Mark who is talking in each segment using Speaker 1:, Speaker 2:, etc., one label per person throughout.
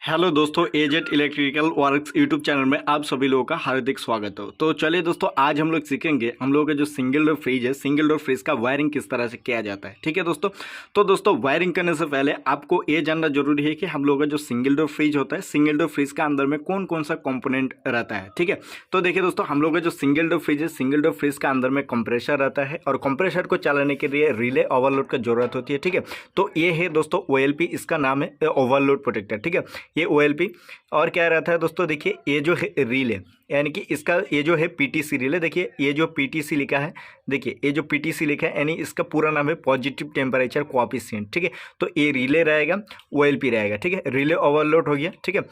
Speaker 1: Hello दोस्तों, एजेट electrical works YouTube channel में आप सभी लोगों का हार्दिक स्वागत हो। तो चलिए दोस्तों, आज हम लोग सीखेंगे हम लोगों का जो सिंगल डोर फ्रिज है, सिंगल डोर फ्रिज का वायरिंग किस तरह से किया जाता है। ठीक है दोस्तों। तो दोस्तों, वायरिंग करने से पहले आपको ये जानना जरूरी है कि हम लोगों का जो सिंगल डोर फ्रिज होता है, सिंगल डोर फ्रिज का अंदर में कौन कौन सा कंपोनेंट रहता है। ठीक है। तो देखिए दोस्तों, हम लोग का जो सिंगल डोर फ्रिज है, सिंगल डोर फ्रिज का अंदर में कंप्रेसर रहता है और कंप्रेसर को चलाने के लिए रिले ओवरलोड का जरूरत होती है। ठीक है। तो ये है दोस्तों OLP, इसका नाम है ओवरलोड प्रोटेक्टर। ठीक है, ये OLP। और क्या रहता है दोस्तों, देखिए ये जो है रील है, यानी कि इसका ये जो है PTC रील है। देखिए ये जो PTC लिखा है, देखिए ये जो PTC लिखा है, यानी इसका पूरा नाम है पॉजिटिव टेम्परेचर कोएफिशिएंट। ठीक है। तो ये रिले रहेगा, OLP रहेगा। ठीक है, रिले ओवरलोड हो गया। ठीक है।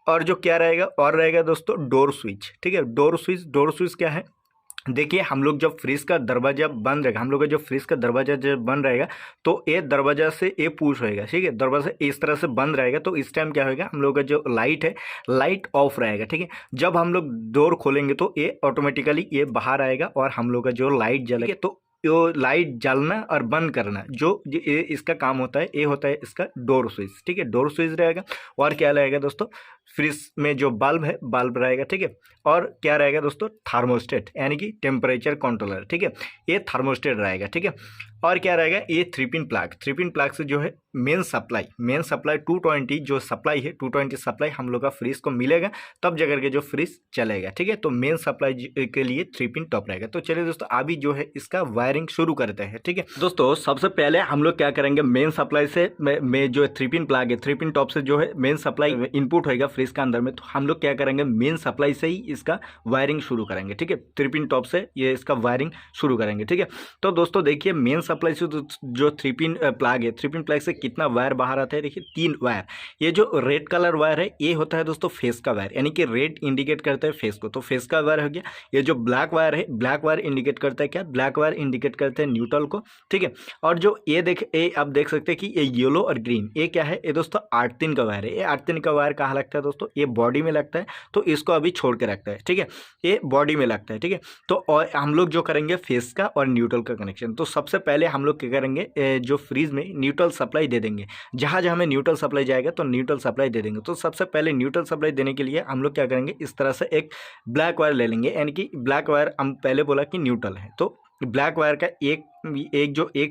Speaker 1: और जो क्या रहेगा और रहेगा दोस्तों, डोर स्विच। ठीक है, डोर स्विच क्या है, देखिए हम लोग जब फ्रिज का दरवाजा बंद रहेगा, हम लोग का जो फ्रिज का दरवाजा जब बंद रहेगा तो ये दरवाजा से ये पुश होएगा। ठीक है, दरवाजा इस तरह से बंद रहेगा तो इस टाइम क्या होएगा, हम लोग का जो लाइट है, लाइट ऑफ रहेगा। ठीक है। जब हम लोग डोर खोलेंगे तो ये ऑटोमेटिकली ये बाहर आएगा और हम लोग का जो लाइट जलेगा, तो जो लाइट जलना और बंद करना जो ये इसका काम होता है, ये होता है इसका डोर स्विच। ठीक है, डोर स्विच रहेगा। और क्या रहेगा दोस्तों, फ्रिज में जो बल्ब है, बल्ब रहेगा। ठीक है। और क्या रहेगा दोस्तों, थर्मोस्टेट, यानी कि टेम्परेचर कंट्रोलर। ठीक है, ये थर्मोस्टेट रहेगा। ठीक है। और क्या रहेगा, ये 3 पिन प्लग, 3 पिन प्लग से जो है मेन सप्लाई 220 जो सप्लाई है, 220 सप्लाई हम लोग का फ्रिज को मिलेगा, तब जगह के जो फ्रिज चलेगा। ठीक है। तो मेन सप्लाई के लिए 3 पिन टॉप रहेगा। तो चलिए दोस्तों, अभी जो है इसका वायरिंग शुरू करते हैं। ठीक है दोस्तों, सबसे पहले हम लोग क्या करेंगे, मेन सप्लाई से में जो 3 पिन प्लग है, 3 पिन टॉप से जो है मेन सप्लाई इनपुट होगा फ्रिज का अंदर में, तो हम लोग क्या करेंगे, मेन सप्लाई से ही इसका वायरिंग शुरू करेंगे। ठीक है, 3 पिन टॉप से ये इसका वायरिंग शुरू करेंगे। ठीक है। तो दोस्तों देखिए, मेन सप्लाई से जो 3 पिन प्लग है, 3 पिन प्लग से कितना वायर बाहर आता है, देखिए 3 वायर। ये जो रेड कलर वायर है, ये होता है दोस्तों फेस का वायर, यानी कि रेड इंडिकेट करता है फेस को, तो फेस का वायर हो गया। ये जो ब्लैक वायर है, ब्लैक वायर इंडिकेट करता है क्या, ब्लैक वायर इंडिकेट करता है न्यूट्रल को। ठीक है। और जो ये आप देख सकते हैं कि ये येलो और ग्रीन, ये क्या है, ये दोस्तों 8 का वायर है। ये 8 का वायर कहाँ लगता है दोस्तों, ये बॉडी में लगता है, तो इसको अभी छोड़ के रखता है। ठीक है, ये बॉडी में लगता है। ठीक है। तो और हम लोग जो करेंगे फेस का और न्यूट्रल का कनेक्शन, तो सबसे पहले हम लोग क्या करेंगे, जो फ्रीज में न्यूट्रल सप्लाई दे देंगे, जहाँ जहाँ हमें न्यूट्रल सप्लाई जाएगा तो न्यूट्रल सप्लाई दे देंगे। तो सबसे पहले न्यूट्रल सप्लाई देने के लिए हम लोग क्या करेंगे, इस तरह से एक ब्लैक वायर ले लेंगे, यानी कि ब्लैक वायर हम पहले बोला कि न्यूट्रल है, तो ब्लैक वायर का एक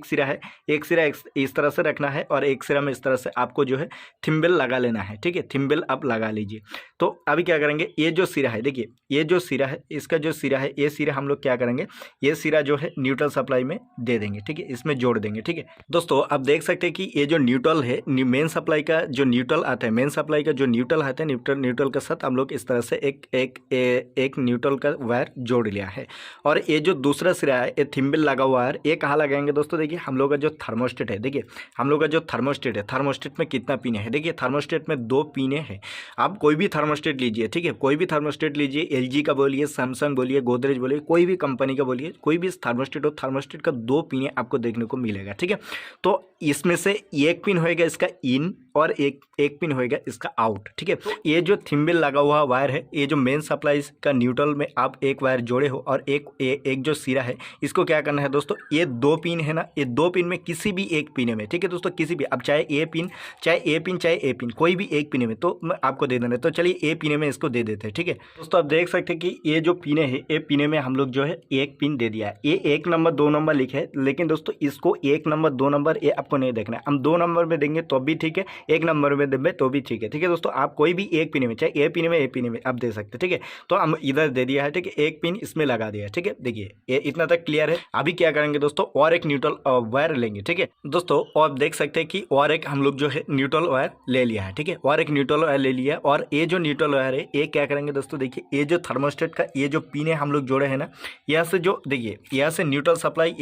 Speaker 1: सिरा है, एक सिरा इस तरह से रखना है और एक सिरा में इस तरह से आपको जो है थिम्बल लगा लेना है। ठीक है, थिम्बल आप लगा लीजिए। तो अभी क्या करेंगे, ये जो सिरा है, देखिए ये जो सिरा है, इसका जो सिरा है, ये सिरा हम लोग क्या करेंगे, ये सिरा जो है न्यूट्रल सप्लाई में दे देंगे। ठीक है, इसमें जोड़ देंगे। ठीक है दोस्तों, आप देख सकते हैं कि ये जो न्यूट्रल है, मेन सप्लाई का जो न्यूट्रल आता है, मेन सप्लाई का जो न्यूट्रल आता है, न्यूट्रल के साथ हम लोग इस तरह से एक न्यूट्रल का वायर जोड़ लिया है। और ये जो दूसरा सिरा है, ये थिम्बल लगा हुआ है, ये कहाँ लगाएंगे दोस्तों, देखिए हम लोग का जो थर्मोस्टेट है, देखिए हम लोग का जो थर्मोस्टेट है, थर्मोस्टेट में कितना पिने हैं, देखिए थर्मोस्टेट में 2 पिने हैं। आप कोई भी थर्मोस्टेट लीजिए। ठीक है, कोई भी थर्मोस्टेट लीजिए, LG का बोलिए, सैमसंग बोलिए, गोदरेज बोलिए, कोई भी कंपनी का बोलिए, कोई भी थर्मोस्टेट हो, थर्मोस्टेट का 2 पिने आपको देखने को मिलेगा। ठीक है। तो इसमें से एक पिन होएगा इसका इन और एक पिन होएगा इसका आउट। ठीक है। तो ये जो थिम्बल लगा हुआ वायर है, ये जो मेन सप्लाई का न्यूट्रल में आप एक वायर जोड़े हो और एक जो सिरा है, इसको क्या करना है दोस्तों, ये 2 पिन है ना, ये 2 पिन में किसी भी एक पिन में, ठीक है दोस्तों, किसी भी, अब चाहे ए पिन चाहे ए पिन, कोई भी एक पिन में तो आपको दे देना है। तो चलिए ए पिन में इसको दे देते हैं। ठीक है दोस्तों, आप देख सकते हैं कि ये जो पिने है, ये पिने में हम लोग जो है एक पिन दे दिया है। ये 1 नंबर 2 नंबर लिखे है, लेकिन दोस्तों इसको 1 नंबर 2 नंबर ये आपको नहीं देखना है। हम 2 नंबर में देंगे तो भी ठीक है, 1 नंबर में देंगे तो भी ठीक है। ठीक है दोस्तों, आप कोई भी एक पिन में, चाहे ए पिन में आप दे सकते हैं। ठीक है। तो हम इधर दे दिया है। ठीक है, एक पिन इसमें लगा दिया है। ठीक है, देखिए ये इतना तक क्लियर है। अभी क्या करेंगे दोस्तों, और एक न्यूट्रल वायर लेंगे। ठीक है दोस्तों, और आप देख सकते हैं कि और एक हम लोग जो है न्यूट्रल वायर ले लिया है। ठीक है, और एक न्यूट्रल वायर ले लिया है। और ये जो न्यूट्रल वायर है, ये क्या करेंगे दोस्तों, देखिए ये जो थर्मोस्टेट का ये जो पिन है हम लोग जोड़े हैं ना, यहाँ से जो देखिए यहाँ से न्यूट्रल सप्लाई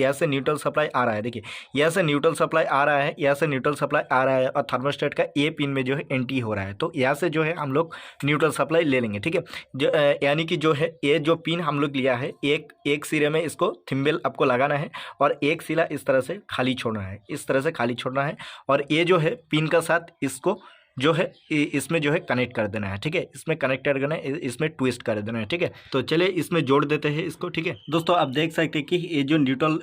Speaker 1: आ रहा है। देखिए यहाँ से न्यूट्रल सप्लाई आ रहा है, यहाँ से न्यूट्रल सप्लाई आ रहा है, और थर्मोस्टेट का ये पिन में जो है एंटी हो रहा है, तो यहाँ से जो है हम लोग न्यूट्रल सप्लाई ले लेंगे। ठीक है, यानी कि जो है ये जो पिन हम लोग लिया है, एक सिरे में इसको थिम्बल आपको लगाना है और एक सिरा इस तरह से खाली छोड़ना है, इस तरह से खाली छोड़ना है। और ये जो है पिन का साथ इसको जो है इसमें जो है कनेक्ट कर देना है, ठीक है। इसमें कनेक्ट कर देना है, इसमें ट्विस्ट कर देना है, ठीक है। तो चलिए इसमें जोड़ देते हैं इसको, ठीक है दोस्तों। आप देख सकते हैं कि ये जो न्यूट्रल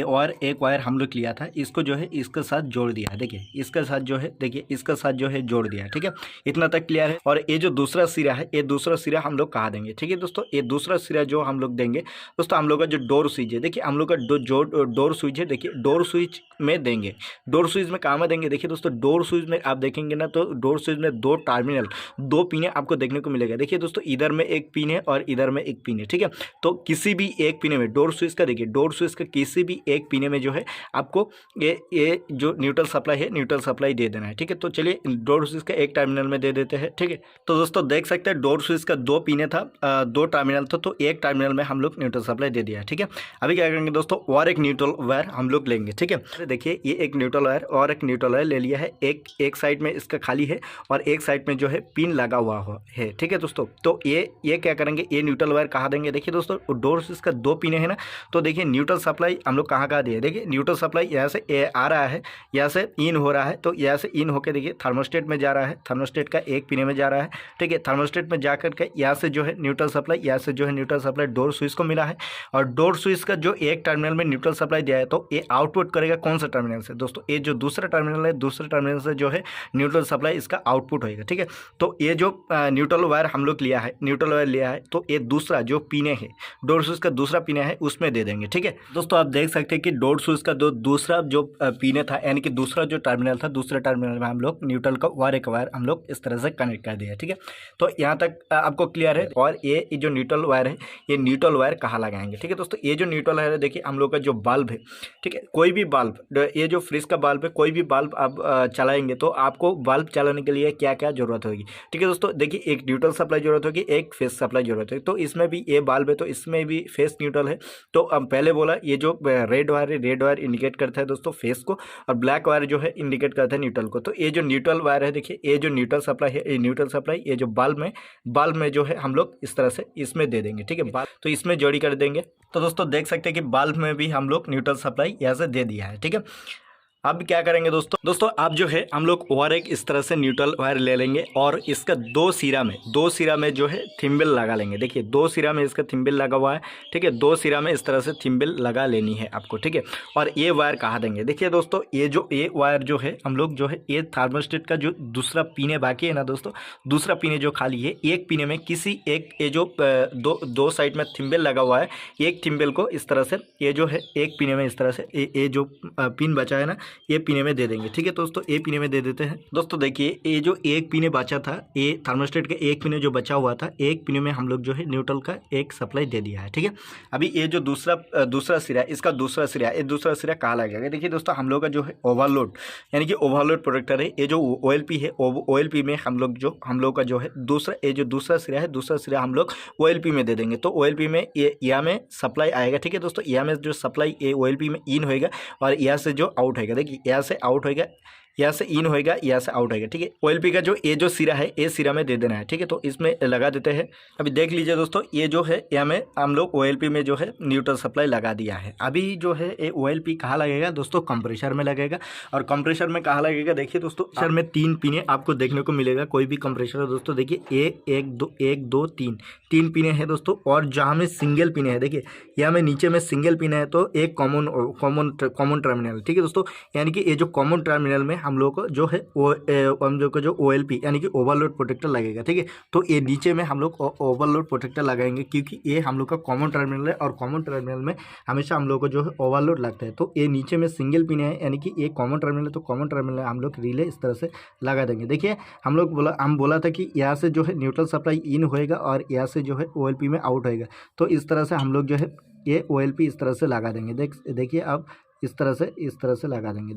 Speaker 1: वायर एक वायर हम लोग लिया था, इसको जो है इसके साथ जोड़ दिया है, देखिए इसके साथ जो है, देखिए इसके साथ जो है जोड़ दिया है, ठीक है। इतना तक क्लियर है। और ये जो दूसरा सिरा है, ये दूसरा सिरा हम लोग कहाँ देंगे, ठीक है दोस्तों। ये दूसरा सिरा जो हम लोग देंगे दोस्तों, हम लोग का जो डोर स्विच है, देखिए हम लोग का जो डोर स्विच है, देखिए डोर स्विच में देंगे। डोर स्विच में कहाँ में देंगे, देखिए दोस्तों डोर स्विच में आप देखेंगे ना, तो डोर स्विच में दो टर्मिनल, दो पिने आपको देखने को मिलेगा। देखिए दोस्तों इधर में एक पिन है और इधर में एक पिन है, ठीक है। तो किसी भी एक पिने में डोर स्विच का, देखिए डोर स्विच का किसी भी एक पिने में जो है आपको ये जो न्यूट्रल सप्लाई है, न्यूट्रल सप्लाई दे देना है, ठीक है। तो चलिए डोर स्विच का एक टर्मिनल में दे देते हैं, ठीक है। तो दोस्तों देख सकते हैं डोर स्विच का दो पिने था, दो टर्मिनल था, तो एक टर्मिनल में हम लोग न्यूट्रल सप्लाई दे दिया है, ठीक है। अभी क्या करेंगे दोस्तों, और एक न्यूट्रल वायर हम लोग लेंगे, ठीक है। देखिए ये एक न्यूट्रल वायर और एक न्यूट्रल वायर ले लिया है, एक साइड में इसका खाली है और एक साइड में जो है पिन लगा हुआ है, ठीक है दोस्तों। तो ये क्या करेंगे, ये न्यूट्रल वायर कहाँ देंगे, देखिए दोस्तों डोर स्विच का दो पिने है ना, तो देखिए न्यूट्रल सप्लाई हम लोग कहाँ दिए, देखिए न्यूट्रल सप्लाई यहाँ से आ रहा है, यहाँ से इन हो रहा है, तो यहाँ से इन होकर देखिए थर्मोस्टेट में जा रहा है, थर्मोस्टेट का एक पिने में जा रहा है, ठीक है। थर्मोस्टेट में जाकर के यहाँ से जो है न्यूट्रल सप्लाई, यहाँ से जो है न्यूट्रल सप्लाई डोर स्विच को मिला है। और डोर स्विच का जो एक टर्मिनल में न्यूट्रल सप्लाई दिया है, तो ये आउटपुट करेगा कौन सा टर्मिनल से दोस्तों, ये जो दूसरा टर्मिनल है, दूसरे टर्मिनल से जो है न्यूट्रल सप्लाई इसका आउटपुट होएगा, ठीक है। तो ये जो न्यूट्रल वायर हम लोग लिया है, न्यूट्रल वायर लिया है, तो ये दूसरा जो पिने है, डोर स्विच का दूसरा पिने है, उसमें दे देंगे, ठीक है दोस्तों। आप देख सकते हैं कि डोर स्विच का दूसरा जो पिने था, यानी कि दूसरा जो टर्मिनल था, दूसरे टर्मिनल में हम लोग न्यूट्रल का वायर हम लोग इस तरह से कनेक्ट कर दिया, ठीक है। तो यहाँ तक आपको क्लियर है। और ये जो न्यूट्रल वायर है, ये न्यूट्रल वायर कहाँ लगाएंगे, ठीक है दोस्तों। ये जो न्यूट्रल वायर है, देखिए हम लोग का जो बल्ब है, ठीक है, कोई भी बल्ब, ये जो फ्रिज का बल्ब है, कोई भी बल्ब आप चलाएंगे तो आपको बल्ब चलाने के लिए क्या क्या जरूरत होगी, ठीक है दोस्तों। देखिए एक न्यूट्रल सप्लाई जरूरत होगी, एक फेस सप्लाई जरूरत है। तो इसमें भी ये बल्ब है, तो इसमें भी फेस न्यूट्रल है। तो अब पहले बोला ये जो रेड वायर है, रेड वायर इंडिकेट करता है दोस्तों फेस को, और ब्लैक वायर जो है इंडिकेट करता है न्यूट्रल को। तो ये जो न्यूट्रल वायर है, देखिए ये जो न्यूट्रल सप्लाई है, ये न्यूट्रल सप्लाई ये जो बल्ब में जो है हम लोग इस तरह से इसमें दे देंगे, ठीक है। तो इसमें जोड़ी कर देंगे। तो दोस्तों देख सकते हैं कि बल्ब में भी हम लोग न्यूट्रल सप्लाई यहाँ से दे दिया है, ठीक है। अब क्या करेंगे दोस्तों आप जो है हम लोग और एक इस तरह से न्यूट्रल वायर ले लेंगे और इसका दो सिरा में जो है थिम्बल लगा लेंगे। देखिए दो सिरा में इसका थिम्बल लगा हुआ है, ठीक है। दो सिरा में इस तरह से थिम्बल लगा लेनी है आपको, ठीक है। और ये वायर कहाँ देंगे, देखिए दोस्तों ये वायर जो है हम लोग जो है ये थर्मोस्टेट का जो दूसरा पीने बाकी है ना दोस्तों, दूसरा पीने जो खाली है, एक पीने में किसी एक ये जो दो साइड में थिम्बल लगा हुआ है, एक थिम्बल को इस तरह से ये जो है एक पीने में इस तरह से ये जो पिन बचा है ना, ये पीने में दे देंगे, ठीक है दोस्तों। ये पीने में दे देते हैं दोस्तों। देखिए ये जो एक पीने बचा था, ये थर्मोस्टेट का एक पीने जो बचा हुआ था, एक पीने में हम लोग जो है न्यूट्रल का एक सप्लाई दे दिया है, ठीक है। अभी ये जो दूसरा सिरा, इसका दूसरा सिरा, ये दूसरा सिरा कहाँ लगेगा, देखिए दोस्तों हम लोग का जो है ओवरलोड, यानी कि ओवरलोड प्रोटेक्टर है। ये जो OLP है, OLP में हम लोग का जो है ये जो दूसरा सिरा है, दूसरा सिरा हम लोग OLP में दे देंगे। तो OLP में ये यहाँ में सप्लाई आएगा, ठीक है दोस्तों। यहाँ में जो सप्लाई ये OLP में इन होएगा और यहाँ से जो आउट होएगा, देखिए यहाँ से आउट होएगा, यहाँ से इन होएगा, यहाँ से आउट होएगा, ठीक है। OLP का जो ये सिरा है, ये सिरा में दे देना है, ठीक है। तो इसमें लगा देते हैं। अभी देख लीजिए दोस्तों, ये जो है यहाँ में हम लोग OLP में जो है न्यूट्रल सप्लाई लगा दिया है। अभी जो है ये OLP कहाँ लगेगा दोस्तों, कंप्रेसर में लगेगा। और कंप्रेसर में कहाँ लगेगा, देखिए दोस्तों कंप्रेसर में तीन पिने आपको देखने को मिलेगा, कोई भी कंप्रेसर है दोस्तों। देखिए एक दो तीन पिने हैं दोस्तों। और जहाँ में सिंगल पिने हैं, देखिए यहाँ में नीचे में सिंगल पिन है, तो एक कॉमन टर्मिनल, ठीक है दोस्तों। यानी कि ये जो कॉमन टर्मिनल में हम लोग को जो है हम लोग का जो OLP यानी कि ओवरलोड प्रोटेक्टर लगेगा, ठीक है। तो ये नीचे में हम लोग ओवरलोड प्रोटेक्टर लगाएंगे, क्योंकि ये हम लोग का कॉमन टर्मिनल है और कॉमन टर्मिनल में हमेशा हम लोग को जो है ओवरलोड लगता है। तो ये नीचे में सिंगल पिन है, यानी कि ये कॉमन टर्मिनल है, तो कॉमन टर्मिनल हम लोग रिले इस तरह से लगा देंगे। देखिए हम बोला था कि यहाँ से जो है न्यूट्रल सप्लाई इन होएगा और यहाँ से जो है OLP में आउट होएगा। तो इस तरह से हम लोग जो है ये OLP इस तरह से लगा देंगे। देखिए अब इस तरह से लगा देंगे।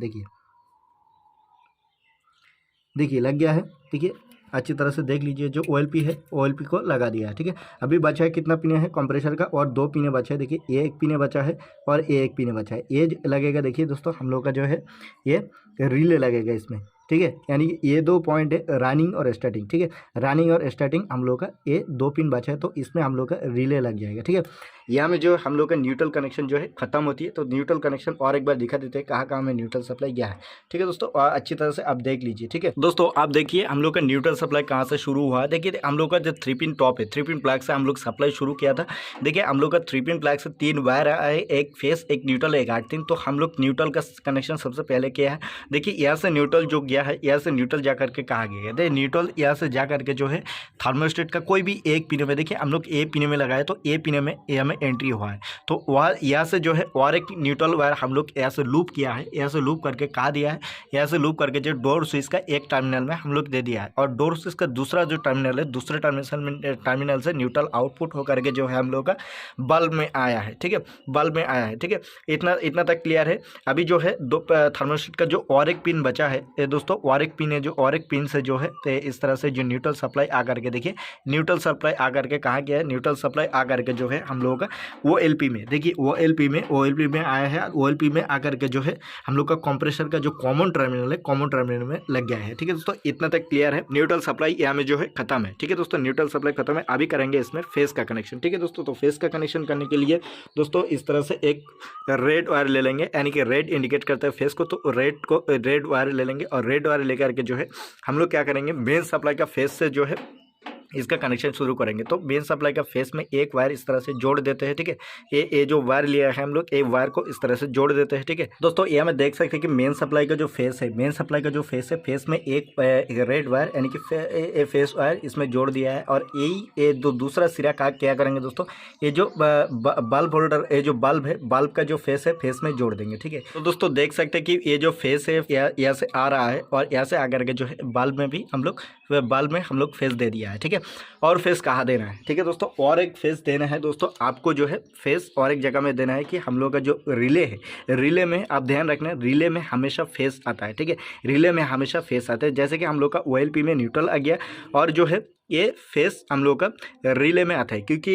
Speaker 1: देखिए लग गया है, ठीक है। अच्छी तरह से देख लीजिए, जो OLP है OLP को लगा दिया है, ठीक है। अभी बचा है कितना पिने है कंप्रेसर का, और दो पिने बचा है। देखिए ये एक पिने बचा है और ये एक पिने बचा है। ये लगेगा, देखिए दोस्तों हम लोग का जो है ये रिले लगेगा इसमें, ठीक है, यानी कि ये 2 पॉइंट है रनिंग और स्टार्टिंग। ठीक है, रनिंग और स्टार्टिंग हम लोग का ये 2 पिन बचा है, तो इसमें हम लोग का रिले लग जाएगा। ठीक है, यहाँ में जो हम लोग का न्यूट्रल कनेक्शन जो है खत्म होती है, तो न्यूट्रल कनेक्शन और एक बार दिखा देते हैं कहाँ कहाँ में न्यूट्रल सप्लाई गया है। ठीक है दोस्तों, अच्छी तरह से आप देख लीजिए। ठीक है दोस्तों, आप देखिए हम लोग का न्यूट्रल सप्लाई कहाँ से शुरू हुआ है। देखिए हम लोग का जो 3 पिन टॉप है, 3 पिन प्लग से हम लोग सप्लाई शुरू किया था। देखिए हम लोग का 3 पिन प्लग से 3 वायर आए, एक फेस, एक न्यूट्रल, एक आर्थिंग। तो हम लोग न्यूट्रल का कनेक्शन सबसे पहले किया है। देखिए यहाँ से न्यूट्रल जो गया है, यहाँ से न्यूट्रल जा करके कहाँ गया है, देखिए न्यूट्रल यहाँ से जा करके जो है थर्मोस्टेट का कोई भी एक पिन में, देखिए हम लोग ए पिन में लगाए, तो ए पिन में ए में एंट्री हुआ है। तो वह यहाँ से जो है और एक न्यूट्रल वायर हम लोग यहाँ से लूप किया है, यहाँ से लूप करके कहाँ दिया है, यहाँ से लूप करके जो डोर स्विच का एक टर्मिनल में हम लोग दे दिया है, और डोर स्विच का दूसरा जो टर्मिनल है, दूसरे टर्मिनल से न्यूट्रल आउटपुट होकर के जो है हम लोग का बल्ब में आया है। ठीक है, बल्ब में आया है। ठीक है, इतना तक क्लियर है। अभी जो है दो थर्मोस्टेट का जो और एक पिन बचा है ये दोस्तों, और एक पिन है, जो और एक पिन से जो है तो इस तरह से जो न्यूट्रल सप्लाई आ करके, देखिए न्यूट्रल सप्लाई आ करके कहाँ गया है, न्यूट्रल सप्लाई आ करके जो है हम लोगों का वो एलपी में, देखिए वो एलपी में आया है। ओ एल पी में आकर के जो है हम लोग का कंप्रेसर का जो कॉमन टर्मिनल है, कॉमन टर्मिनल में लग गया है। ठीक है दोस्तों, इतना तक क्लियर है। न्यूट्रल सप्लाई यहाँ में जो है खत्म है। ठीक है दोस्तों, न्यूट्रल सप्लाई खत्म है। अभी करेंगे इसमें फेस का कनेक्शन। ठीक है दोस्तों, तो फेस का कनेक्शन करने के लिए दोस्तों इस तरह से एक रेड वायर ले लेंगे, यानी कि रेड इंडिकेट करता है फेस को, तो रेड वायर ले लेंगे, और रेड वायर लेकर के जो है हम लोग क्या करेंगे, मेन सप्लाई का फेस से जो है इसका कनेक्शन शुरू करेंगे। तो मेन सप्लाई का फेस में एक वायर इस तरह से जोड़ देते हैं। ठीक है, ये जो वायर लिया है हम लोग, एक वायर को इस तरह से जोड़ देते हैं। ठीक है दोस्तों, ये हमें देख सकते हैं कि मेन सप्लाई का जो फेस है, मेन सप्लाई का जो फेस है, फेस में एक रेड वायर यानी कि फेस वायर इसमें जोड़ दिया है। और यही दूसरा सिरा का क्या करेंगे दोस्तों, ये जो बल्ब होल्डर, ये जो बल्ब है, बल्ब का जो फेस है, फेस में जोड़ देंगे। ठीक है, तो दोस्तों देख सकते हैं कि ये जो फेस है यहाँ से आ रहा है, और यहाँ से आकर के जो है बल्ब में भी हम लोग फेस दे दिया है। ठीक है, और फेस कहाँ देना है, ठीक है दोस्तों, और एक फेस देना है दोस्तों आपको, जो है फेस और एक जगह में देना है कि हम लोग का जो रिले है, रिले में आप ध्यान रखना, रिले में हमेशा फेस आता है। ठीक है, रिले में हमेशा फेस आता है। जैसे कि हम लोग का OLP में न्यूट्रल आ गया, और जो है ये फेस हम लोग का रिले में आता है, क्योंकि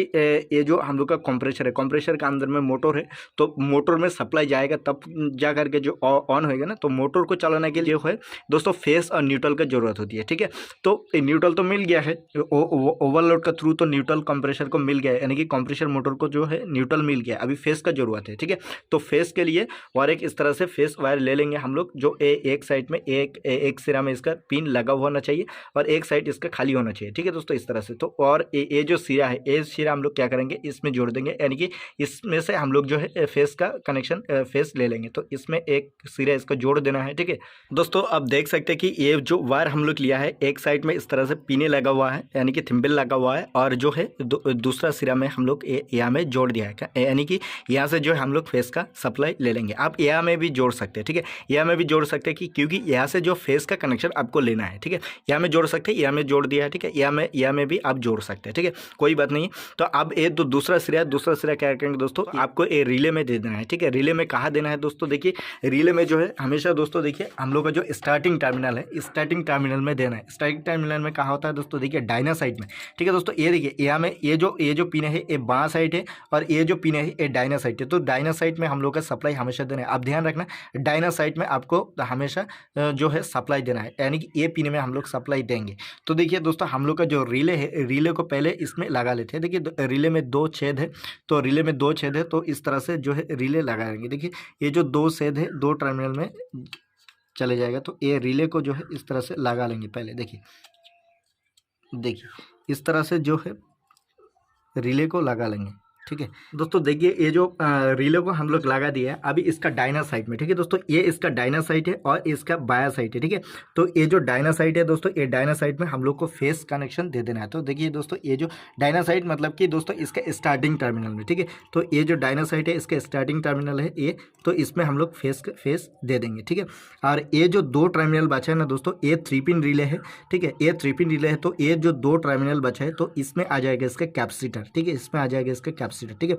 Speaker 1: ये जो हम लोग का कंप्रेसर है, कंप्रेसर के अंदर में मोटर है, तो मोटर में सप्लाई जाएगा तब जा करके जो ऑन होएगा ना, तो मोटर को चलाने के लिए है दोस्तों फेस और न्यूट्रल की ज़रूरत होती है। ठीक है, तो न्यूट्रल तो मिल गया है ओवरलोड का थ्रू, तो न्यूट्रल कंप्रेसर को मिल गया है, यानी कि कंप्रेसर मोटर को जो है न्यूट्रल मिल गया, अभी फेस का जरूरत है। ठीक है, तो फेस के लिए और एक इस तरह से फेस वायर ले लेंगे हम लोग, जो एक साइड में एक सिरा में इसका पिन लगा होना चाहिए, और एक साइड इसका खाली होना चाहिए। ठीक है दोस्तों, इस तरह से। तो और ये जो सिरा है, ये सिरा हम लोग क्या करेंगे, इसमें जोड़ देंगे, यानी कि इसमें से हम लोग जो है फेस का कनेक्शन फेस ले लेंगे, तो इसमें एक सिरा इसका जोड़ देना है। ठीक है दोस्तों, आप देख सकते हैं कि ये जो वायर हम लोग लिया है, एक साइड में इस तरह से पिने लगा हुआ है, यानी कि थिम्बल लगा हुआ है, और जो है दूसरा सिरा में हम लोग यहाँ में जोड़ दिया है, यानी कि यहाँ से जो है हम लोग फेस का सप्लाई ले लेंगे। आप यहाँ में भी जोड़ सकते हैं। ठीक है, यहाँ में भी जोड़ सकते हैं कि क्योंकि यहाँ से जो फेस का कनेक्शन आपको लेना है। ठीक है, यहाँ में जोड़ सकते हैं, यहाँ में जोड़ दिया है। ठीक है, यहाँ में भी आप जोड़ सकते हैं। ठीक है, कोई बात नहीं। तो अब ये तो दूसरा सिरा क्या करेंगे दोस्तों, आपको ये रिले में दे देना है। ठीक है, रिले में कहाँ देना है दोस्तों, देखिए रिले में जो है हमेशा दोस्तों, देखिए हम लोग का जो स्टार्टिंग टर्मिनल है, स्टार्टिंग टर्मिनल में देना है। स्टार्टिंग टर्मिनल में कहाँ होता है दोस्तों, देखिए डायना साइड में। ठीक है दोस्तों, ये देखिए यहाँ में ये जो पिन है ये बाँ साइड है, और ये जो पिन है ये डायना साइड है। तो डायना साइड में हम लोग का सप्लाई हमेशा देना है। आप ध्यान रखना, डायना साइड में आपको हमेशा जो है सप्लाई देना है, यानी कि ये पिन में हम लोग सप्लाई देंगे। तो देखिए दोस्तों, हम लोग का जो रिले है, रिले को पहले इसमें लगा लेते हैं। देखिए रिले में 2 छेद है, तो रिले में 2 छेद है, तो इस तरह से जो है रिले लगाएंगे। देखिए ये जो 2 छेद है, 2 टर्मिनल में चले जाएगा, तो ये रिले को जो है इस तरह से लगा लेंगे पहले। देखिए इस तरह से जो है रिले को लगा लेंगे। ठीक है दोस्तों, देखिए ये जो रिले को हम लोग लगा दिया है, अभी इसका डायना साइड में। ठीक है दोस्तों, ये इसका डायना साइड है और इसका बाया साइड है। ठीक है, तो ये जो डायना साइड है दोस्तों, ये डायना साइड में हम लोग को फेस कनेक्शन दे देना है। तो देखिए दोस्तों, ये जो डायना साइड मतलब कि दोस्तों इसका स्टार्टिंग टर्मिनल में। ठीक है, तो ये जो डायना साइड है इसका स्टार्टिंग टर्मिनल है ये, तो इसमें हम लोग फेस दे देंगे। ठीक है, और ये जो 2 टर्मिनल बचा है ना दोस्तों, ये 3 पिन रिले है। ठीक है, ये 3 पिन रिले है, तो ये जो 2 टर्मिनल बचा है, तो इसमें आ जाएगा इसका कैपेसिटर। ठीक है, इसमें आ जाएगा इसका कैपेसिटर। ठीक है,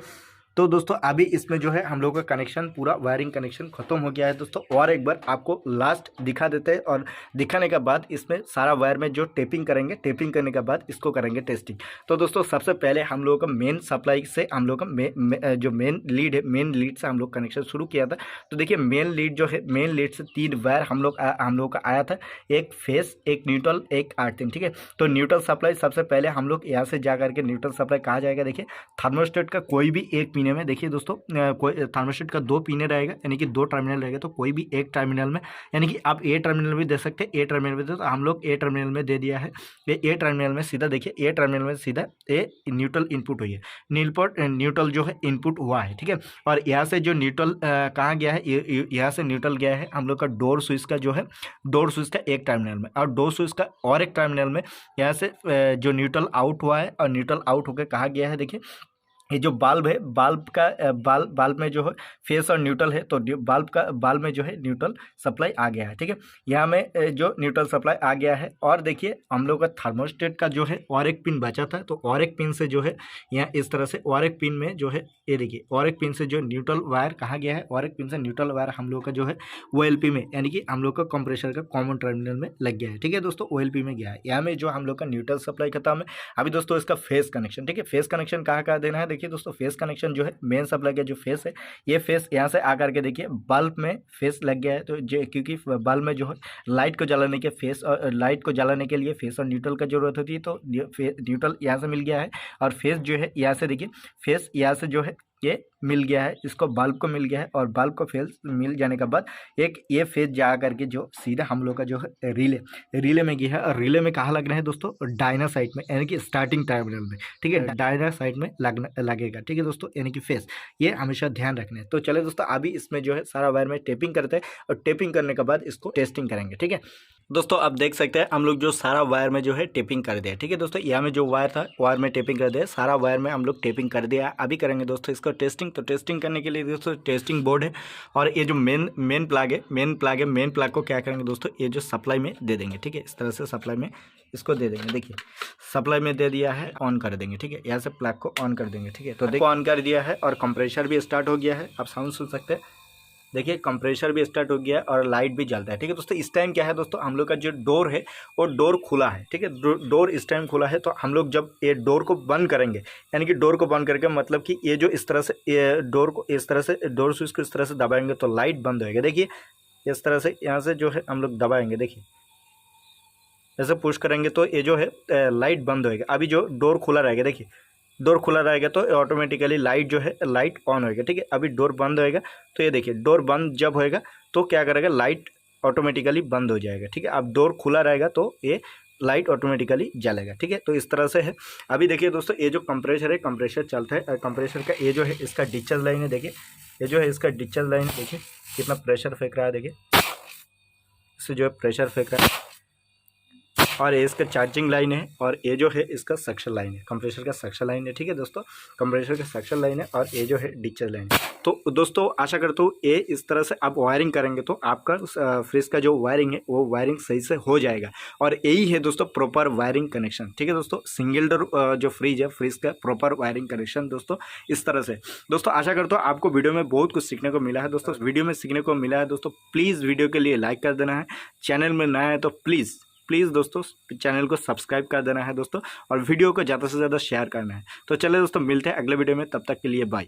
Speaker 1: तो दोस्तों अभी इसमें जो है हम लोग का कनेक्शन पूरा वायरिंग कनेक्शन खत्म हो गया है दोस्तों। और एक बार आपको लास्ट दिखा देते हैं और दिखाने के बाद इसमें सारा वायर में जो टेपिंग करेंगे, टेपिंग करने के बाद इसको करेंगे टेस्टिंग। तो दोस्तों सबसे पहले हम लोगों का मेन सप्लाई से हम लोग का जो मेन लीड है, मेन लीड से हम लोग कनेक्शन शुरू किया था। तो देखिए मेन लीड जो है, मेन लीड से 3 वायर हम लोग का आया था, एक फेस, एक न्यूट्रल, एक अर्थिंग। ठीक है, तो न्यूट्रल सप्लाई सबसे पहले हम लोग यहाँ से जा करके न्यूट्रल सप्लाई कहा जाएगा। देखिए थर्मोस्टेट का कोई भी एक पीने में, देखिए दोस्तों कोई थर्मोस्टेट का 2 पीने रहेगा, यानी कि 2 टर्मिनल रहेगा। तो कोई भी एक टर्मिनल में, यानी कि आप ए टर्मिनल भी दे सकते हैं, ए टर्मिनल भी दे, तो हम लोग ए टर्मिनल में दे दिया है। ये ए टर्मिनल में सीधा देखिए, ए टर्मिनल में सीधा ए न्यूट्रल इनपुट हुई है, न्यूट्रल जो है इनपुट हुआ है। ठीक है, और यहाँ से जो न्यूट्रल कहाँ गया है, यहाँ से न्यूट्रल गया है हम लोग का डोर स्विच का जो है, डोर स्विच का एक टर्मिनल में, और डोर स्विच का और एक टर्मिनल में यहाँ से जो न्यूट्रल आउट हुआ है, और न्यूट्रल आउट होकर कहाँ गया है, देखिए ये जो बाल्ब है, बाल्ब का बाल्ब में जो है फेस और न्यूट्रल है, तो बाल्ब में जो है न्यूट्रल सप्लाई आ गया है। ठीक है, यहाँ में जो न्यूट्रल सप्लाई आ गया है। और देखिए हम लोग का थर्मोस्टेट का जो है और एक पिन बचा था, तो और एक पिन से जो है यहाँ इस तरह से और एक पिन में जो है, ये देखिए और एक पिन से जो न्यूट्रल वायर कहाँ गया है, और एक पिन से न्यूट्रल वायर हम लोग का जो है OLP में, यानी कि हम लोग का कंप्रेसर का कॉमन टर्मिनल में लग गया है। ठीक है दोस्तों, OLP में गया है। यहाँ में जो हम लोग का न्यूट्रल सप्लाई खत्म है। अभी दोस्तों इसका फेस कनेक्शन, ठीक है, फेस कनेक्शन कहाँ देना है, देखिए दोस्तों फेस कनेक्शन जो है मेन सप्लाई का जो फेस है, ये फेस यहाँ से आकर के देखिए बल्ब में फेस लग गया है। तो क्योंकि बल्ब में जो है लाइट को जलाने के फेस और लाइट को जलाने के लिए फेस और न्यूट्रल का जरूरत होती है, तो न्यूट्रल यहाँ से मिल गया है। और फेस जो है यहाँ से देखिए, फेस यहाँ से जो है ये मिल गया है, इसको बल्ब को मिल गया है। और बल्ब को फेस मिल जाने के बाद एक ये फेस जा करके जो सीधा हम लोग का जो है रिले में गया है। और रिले में कहाँ लग रहे हैं दोस्तों, डायना साइड में, यानी कि स्टार्टिंग टर्मिनल में। ठीक है, डायना साइड में लगेगा। ठीक है दोस्तों, यानी कि फेस, ये हमेशा ध्यान रखना है। तो चले दोस्तों अभी इसमें जो है सारा वायर में टेपिंग करते हैं, और टेपिंग करने के बाद इसको टेस्टिंग करेंगे। ठीक है दोस्तों, अब देख सकते हैं हम लोग जो सारा वायर में जो है टेपिंग कर दिया। ठीक है दोस्तों, यहाँ में जो वायर था, वायर में टेपिंग कर दिया, सारा वायर में हम लोग टेपिंग कर दिया। अभी करेंगे दोस्तों इसको टेस्टिंग। तो टेस्टिंग करने के लिए दोस्तों टेस्टिंग बोर्ड है, और ये जो मेन प्लग है, मेन प्लग को क्या करेंगे दोस्तों, ये जो सप्लाई में दे देंगे। ठीक है, इस तरह से सप्लाई में इसको दे देंगे। देखिए सप्लाई में दे दिया है, ऑन कर देंगे। ठीक है, यहाँ से प्लग को ऑन कर देंगे। ठीक है, तो देखो ऑन कर दिया है, और कंप्रेसर भी स्टार्ट हो गया है। आप साउंड सुन सकते हैं, देखिए कंप्रेसर भी स्टार्ट हो गया है, और लाइट भी जलता है। ठीक है दोस्तों, इस टाइम क्या है दोस्तों, हम लोग का जो डोर है वो डोर खुला है। ठीक है, डोर इस टाइम खुला है। तो हम लोग जब ये डोर को बंद करेंगे, यानी कि डोर को बंद करके मतलब कि ये जो इस तरह से ये डोर को इस तरह से, डोर स्विच को इस तरह से दबाएंगे तो लाइट बंद होएगा। देखिए इस तरह से यहाँ से जो है हम लोग दबाएंगे, देखिए ऐसे पुश करेंगे तो ये जो है लाइट बंद होएगा। अभी जो डोर खुला रहेगा, देखिए डोर खुला रहेगा तो ऑटोमेटिकली लाइट जो है लाइट ऑन होएगा। ठीक है, अभी डोर बंद होएगा तो ये देखिए डोर बंद जब होएगा तो क्या करेगा, लाइट ऑटोमेटिकली बंद हो जाएगा। ठीक है, अब डोर खुला रहेगा तो ये लाइट ऑटोमेटिकली जलेगा। ठीक है, तो इस तरह से है। अभी देखिए दोस्तों ये जो कंप्रेसर है, कंप्रेसर चलता है, कंप्रेसर का ये जो है इसका डिस्चार्ज लाइन है। देखिए ये जो है इसका डिस्चार्ज लाइन, देखिए कितना प्रेशर फेंक रहा है, देखिए इससे जो है प्रेशर फेंक रहा है। और ये इसका चार्जिंग लाइन है, और ये जो है इसका सक्शन लाइन है, कंप्रेसर का सक्शन लाइन है। ठीक है दोस्तों, कंप्रेसर का सक्शन लाइन है, और ये जो है डिस्चार्ज लाइन है। तो दोस्तों आशा करता हूँ ये इस तरह से आप वायरिंग करेंगे तो आपका फ्रिज का जो वायरिंग है वो वायरिंग सही से हो जाएगा। और यही है दोस्तों प्रॉपर वायरिंग कनेक्शन। ठीक है दोस्तों, सिंगल डोर जो फ्रिज है, फ्रिज का प्रॉपर वायरिंग कनेक्शन दोस्तों इस तरह से। दोस्तों आशा करता हूँ आपको वीडियो में बहुत कुछ सीखने को मिला है। दोस्तों वीडियो में सीखने को मिला है दोस्तों, प्लीज़ वीडियो के लिए लाइक कर देना है। चैनल में नया है तो प्लीज़ दोस्तों चैनल को सब्सक्राइब कर देना है दोस्तों, और वीडियो को ज़्यादा से ज़्यादा शेयर करना है। तो चलिए दोस्तों मिलते हैं अगले वीडियो में, तब तक के लिए बाय।